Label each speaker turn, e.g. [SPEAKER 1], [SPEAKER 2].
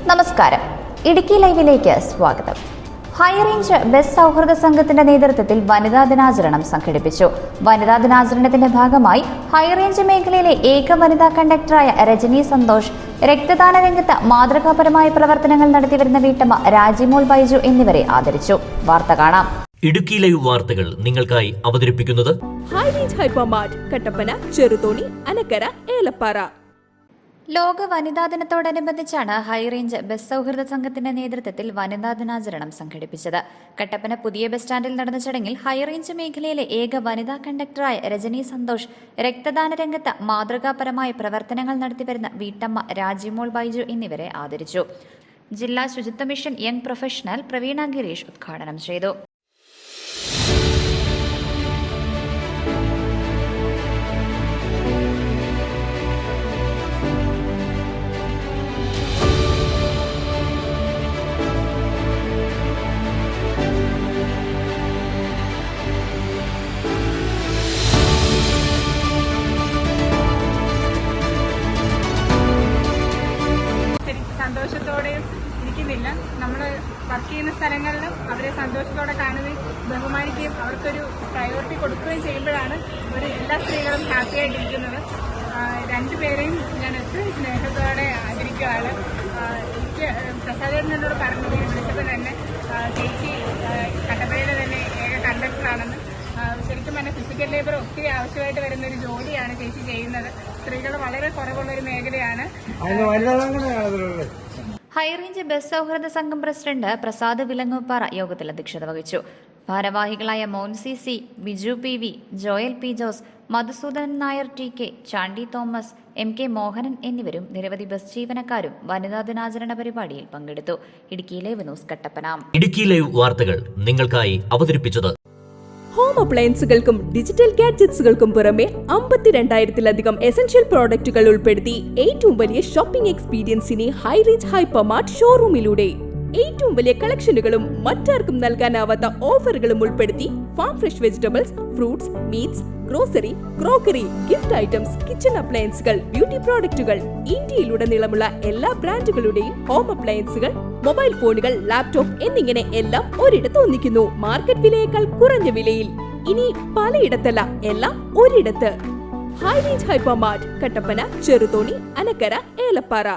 [SPEAKER 1] നമസ്കാരം. ഇടുക്കി ലൈവിലേക്ക് സ്വാഗതം. ഹൈറേഞ്ച് ബസ് സൗഹൃദ സംഘത്തിന്റെ നേതൃത്വത്തിൽ വനിതാ ദിനാചരണം സംഘടിപ്പിച്ചു. വനിതാ ദിനാചരണത്തിന്റെ ഭാഗമായി ഹൈറേഞ്ച് മേഖലയിലെ ഏക വനിതാ കണ്ടക്ടറായ രജനി സന്തോഷ്, രക്തദാന രംഗത്ത് മാതൃകാപരമായ പ്രവർത്തനങ്ങൾ നടത്തിവരുന്ന വീട്ടമ്മ രാജിമോൾ ബൈജു എന്നിവരെ ആദരിച്ചു. വാർത്ത കാണാം.
[SPEAKER 2] ഇടുക്കി ലൈവ് വാർത്തകൾ നിങ്ങൾക്കായി അവതരിപ്പിക്കുന്നത്
[SPEAKER 3] ഹൈറേഞ്ച് ഹൈപ്പർമാർട്ട്, കട്ടപ്പന, ചെറുതോണി, അനക്കര, ഏലപ്പാറ.
[SPEAKER 1] ലോക വനിതാ ദിനത്തോടനുബന്ധിച്ചാണ് ഹൈറേഞ്ച് ബസ് സൗഹൃദ സംഘത്തിന്റെ നേതൃത്വത്തിൽ വനിതാ ദിനാചരണം സംഘടിപ്പിച്ചത്. കട്ടപ്പന പുതിയ ബസ് സ്റ്റാൻഡിൽ നടന്ന ചടങ്ങിൽ ഹൈറേഞ്ച് മേഖലയിലെ ഏക വനിതാ കണ്ടക്ടറായ രജനി സന്തോഷ്, രക്തദാന രംഗത്ത് മാതൃകാപരമായ പ്രവർത്തനങ്ങൾ നടത്തിവരുന്ന വീട്ടമ്മ രാജിമോൾ ബൈജു എന്നിവരെ ആദരിച്ചു. ജില്ലാ ശുചിത്വ mission young professional Praveena Girish ഉദ്ഘാടനം ചെയ്തു.
[SPEAKER 4] സന്തോഷത്തോടെയും ഇരിക്കുന്നില്ല. നമ്മൾ വർക്ക് ചെയ്യുന്ന സ്ഥലങ്ങളിലും അവരെ സന്തോഷത്തോടെ കാണുകയും ബഹുമാനിക്കുകയും അവർക്കൊരു പ്രയോറിറ്റി കൊടുക്കുകയും ചെയ്യുമ്പോഴാണ് എല്ലാ സ്ത്രീകളും ഹാപ്പി ആയിട്ടിരിക്കുന്നത്. രണ്ടുപേരെയും ഞാൻ ഒത്തിരി സ്നേഹത്തോടെ ആദരിക്കുകയാണ്. എനിക്ക് പ്രസാദേട്ടൻ എന്നോട് പറഞ്ഞു വിളിച്ചപ്പോൾ തന്നെ ചേച്ചി കട്ടപ്പനയിലെ തന്നെ ഏക കണ്ടക്ടറാണെന്ന്. ശരിക്കും പറഞ്ഞാൽ ഫിസിക്കൽ ലേബർ ഒത്തിരി ആവശ്യമായിട്ട് വരുന്ന ഒരു ജോലിയാണ് ചേച്ചി ചെയ്യുന്നത്. സ്ത്രീകൾ വളരെ കുറവുള്ള ഒരു മേഖലയാണ്.
[SPEAKER 1] ഹൈറേഞ്ച് ബസ് സൗഹൃദ സംഘം പ്രസിഡന്റ് പ്രസാദ് വിലങ്ങുപ്പാറ യോഗത്തിൽ അധ്യക്ഷത വഹിച്ചു. ഭാരവാഹികളായ Moncy C, Biju P V, Joel P Jose, Madhusoodanan Nair T K, Chandy Thomas, M K Mohanan എന്നിവരും നിരവധി ബസ് ജീവനക്കാരും വനിതാ ദിനാചരണ പരിപാടിയിൽ പങ്കെടുത്തു. Idukki live news Kattappana.
[SPEAKER 2] Idukki live വാർത്തകൾ നിങ്ങൾക്കായി അവതരിപ്പിച്ചത്
[SPEAKER 3] ഹോം അപ്ലയൻസുകൾക്കും ഡിജിറ്റൽ ഗാഡ്ജറ്റ്സുകൾക്കും പുറമെ 52,000-ലധികം എസൻഷ്യൽ പ്രോഡക്റ്റുകൾ ഉൾപ്പെടുത്തി ഏറ്റവും വലിയ ഷോപ്പിംഗ് എക്സ്പീരിയൻസിനെ ഹൈറേഞ്ച് ഹൈപ്പർമാർട്ട് ഷോറൂമിലൂടെ ഏറ്റവും വലിയ കളക്ഷനുകളും മറ്റാർക്കും നൽകാനാവാത്ത ഓഫറുകളും ഉൾപ്പെടുത്തി farm fresh vegetables, fruits, meats, grocery, crockery, gift items, kitchen അപ്ലയൻസുകൾ, ബ്യൂട്ടി പ്രോഡക്റ്റുകൾ, ഇന്ത്യയിലുടനീളമുള്ള എല്ലാ ബ്രാൻഡുകളുടെയും ഹോം അപ്ലയൻസുകൾ, മൊബൈൽ ഫോണുകൾ, ലാപ്ടോപ്പ് എന്നിങ്ങനെ എല്ലാം ഒരിടത്ത് ഒന്നിക്കുന്നു. മാർക്കറ്റ് വിലയേക്കാൾ കുറഞ്ഞ വിലയിൽ. ഇനി പലയിടത്തല്ല, എല്ലാം ഒരിടത്ത്. High range hypermart, Kattappana, Cheruthoni, Anakkara, Elappara.